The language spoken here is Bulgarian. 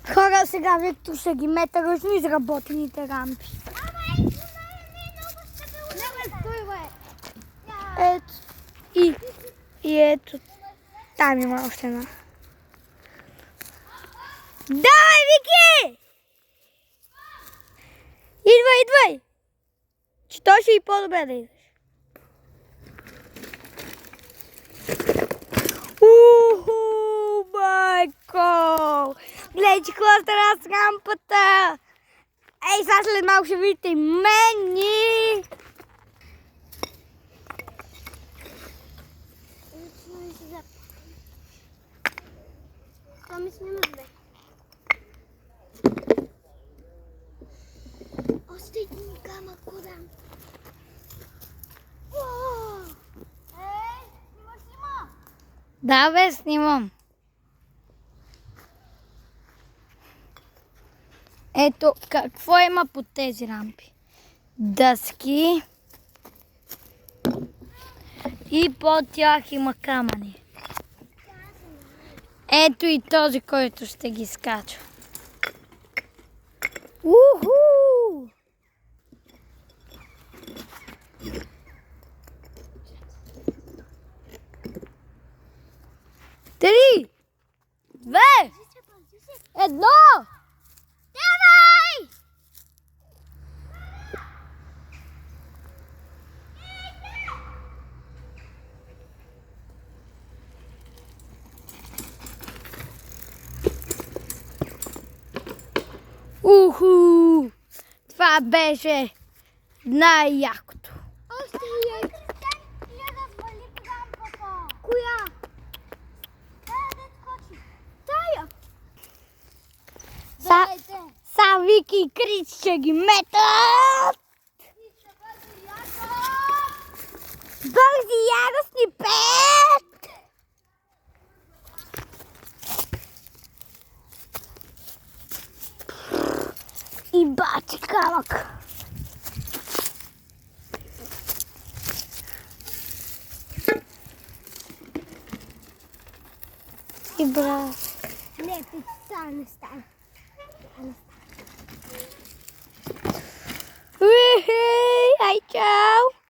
Хора, сега Виктор ще ги мета ръчно изработените рампи. Ето. И ето. Там има още една. Давай, Вики! Идвай! Че то ще и по-добре да идеш. Майко! Гледай, че кластера с рампата! Ей, сега след малко ще видите и мени! Това ми снима две. Още един камък кодам. Снима! Да, бе, снимам. Ето, какво има под тези рампи? Дъски. И под тях има камъни. Ето и този, който ще ги скача. Уху! Три! Две! Едно! Давай! Уху! Това беше най-якото. Още я развали рампата. Коя? Тая да скочи. Тая. Са Вики и Крис ще ги метат! Бързи яростни пет! И бати камък! И брат! Не, това не стане. Ай, чао!